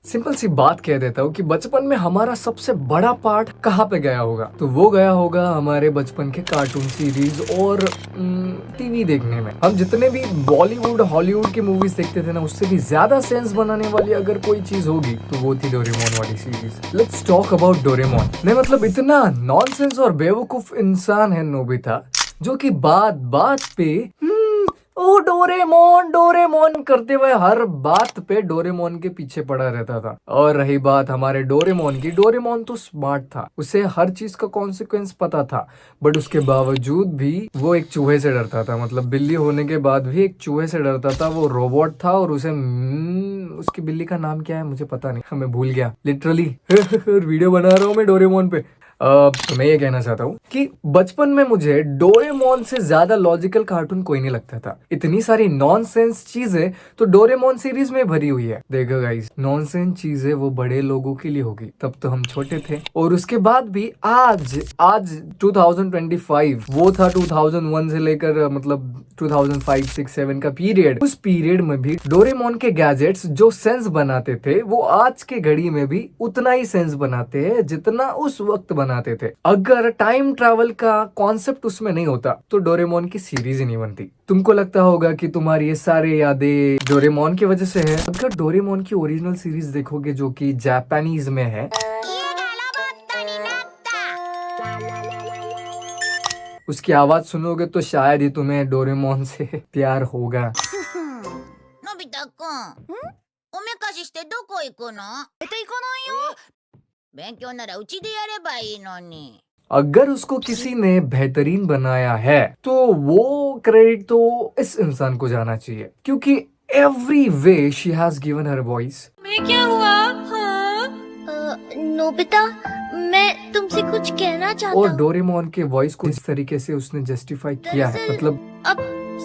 Simple सी बात कह देता हूँ कि बचपन में हमारा सबसे बड़ा पार्ट कहाँ पे गया होगा, तो वो गया होगा हमारे बचपन के कार्टून सीरीज और टीवी देखने में। हम जितने भी बॉलीवुड हॉलीवुड की मूवीज देखते थे ना, उससे भी ज्यादा सेंस बनाने वाली अगर कोई चीज होगी तो वो थी डोरेमोन वाली series. Let's talk about Doraemon. नहीं मतलब इतना नॉनसेंस और बेवकूफ इंसान है नोबिता, जो कि बात बात पे ओ डोरेमोन डोरेमोन करते हुए हर बात पे डोरेमोन के पीछे पड़ा रहता था। और रही बात हमारे डोरेमोन की, डोरेमोन तो स्मार्ट था, उसे हर चीज का कॉन्सिक्वेंस पता था, बट उसके बावजूद भी वो एक चूहे से डरता था। मतलब बिल्ली होने के बाद भी एक चूहे से डरता था। वो रोबोट था और उसे उसकी बिल्ली का नाम क्या है मुझे पता नहीं, मैं भूल गया लिटरली। वीडियो बना रहा हूँ मैं डोरेमोन पे। तो मैं ये कहना चाहता हूँ कि बचपन में मुझे डोरेमोन से ज्यादा लॉजिकल कार्टून कोई नहीं लगता था। इतनी सारी नॉनसेंस चीजें तो डोरेमोन सीरीज में भरी हुई है। देखो गाइस, नॉनसेंस चीजें वो बड़े लोगों के लिए होगी, तब तो हम छोटे थे। और उसके बाद भी आज आज 2025 वो था 2001 से लेकर मतलब 2005, 6, 7 का पीरियड। उस पीरियड में भी डोरेमोन के गैजेट्स जो सेंस बनाते थे वो आज के घड़ी में भी उतना ही सेंस बनाते हैं जितना उस वक्त बनाते थे। अगर टाइम ट्रैवल का कॉन्सेप्ट उसमें नहीं होता तो डोरेमोन की सीरीज ही नहीं बनती। तुमको लगता होगा कि तुम्हारी ये सारे यादें डोरेमोन की वजह से है। अगर डोरेमोन की ओरिजिनल सीरीज देखोगे जो कि जापानीज में है, उसकी आवाज सुनोगे तो शायद ही तुम्हें डोरेमोन से प्यार होगा। のび太くん、おめかししてどこ行くの？行かないよ。勉強ならうちでやればいいのに。अगर उसको किसी ने बेहतरीन बनाया है तो वो क्रेडिट तो इस इंसान को जाना चाहिए, क्योंकि every way she has given her voice. मैं क्या हुआ? हाँ? नोबिता, मैं तुमसे कुछ कहना चाहता और हूँ। डोरेमोन के वॉइस को इस तरीके से उसने जस्टिफाई किया है। मतलब अब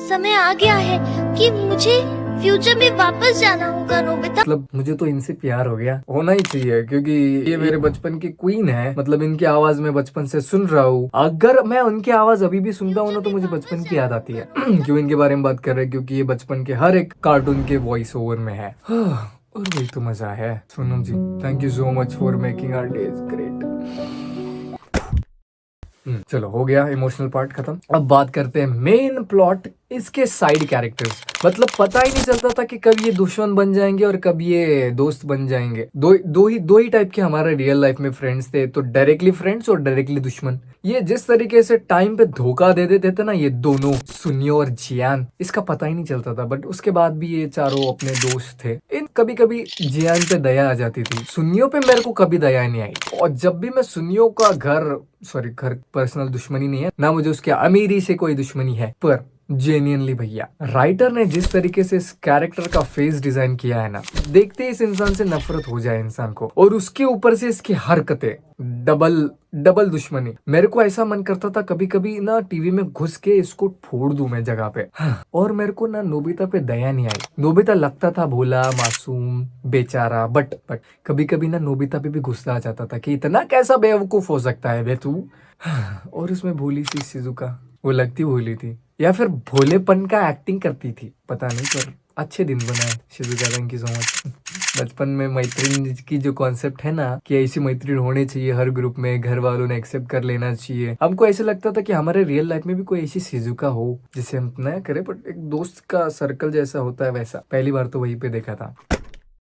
समय आ गया है कि मुझे फ्यूचर में वापस जाना होगा नोबिता। मतलब मुझे तो इनसे प्यार हो गया, होना ही चाहिए, क्योंकि ये मेरे बचपन की क्वीन है। मतलब इनकी आवाज मैं बचपन से सुन रहा हूँ। अगर मैं उनकी आवाज अभी भी सुनता हूँ ना तो मुझे बचपन की याद आती है। क्यों इनके बारे में बात कर रहे हैं? क्योंकि ये बचपन के हर एक कार्टून के वॉइस ओवर में है। और वही तो मजा है। Sonam ji, thank you so much for making our days great. चलो हो गया इमोशनल पार्ट खत्म। अब बात करते हैं मेन प्लॉट, इसके साइड कैरेक्टर्स। मतलब पता ही नहीं चलता था कि कब ये दुश्मन बन जाएंगे और कब ये दोस्त बन जाएंगे। दो ही टाइप के हमारे रियल लाइफ में फ्रेंड्स थे, तो डायरेक्टली फ्रेंड्स और डायरेक्टली दुश्मन। ये जिस तरीके से टाइम पे धोखा दे देते थे ना ये दोनों, सुनियो और जियान, इसका पता ही नहीं चलता था। बट उसके बाद भी ये चारों अपने दोस्त थे। इन कभी कभी जियान पे दया आ जाती थी, सुनियो पे मेरे को कभी दया नहीं आई। और जब भी मैं सुनियो का घर पर्सनल दुश्मनी नहीं है ना, मुझे उसके अमीरी से कोई दुश्मनी है, पर जेन्युइनली भैया राइटर ने जिस तरीके से इस कैरेक्टर का फेस डिजाइन किया है ना, देखते ही इस इंसान से नफरत हो जाए इंसान को। और उसके ऊपर से इसकी हरकतें, डबल दुश्मनी। मेरे को ऐसा मन करता था कभी कभी ना टीवी में घुस के इसको फोड़ दूं मैं जगह पे। और मेरे को ना नोबिता पे दया नहीं आई। नोबिता लगता था भोला मासूम बेचारा, बट कभी कभी ना नोबिता पे भी गुस्सा आ जाता था कि इतना कैसा बेवकूफ हो सकता है बे तू। और उसमें भोली सी शिजुका, वो लगती भोली थी या फिर भोलेपन का एक्टिंग करती थी, पता नहीं, पर अच्छे दिन बनाए Shizuka, thank you so much. बचपन में मैत्रीन की जो कॉन्सेप्ट है ना कि ऐसी मैत्रीन होनी चाहिए हर ग्रुप में, घर वालों ने एक्सेप्ट कर लेना चाहिए। हमको ऐसे लगता था कि हमारे रियल लाइफ में भी कोई ऐसी शिजुका हो जिसे हम ना करे, बट एक दोस्त का सर्कल जैसा होता है वैसा। पहली बार तो वहीं पे देखा था।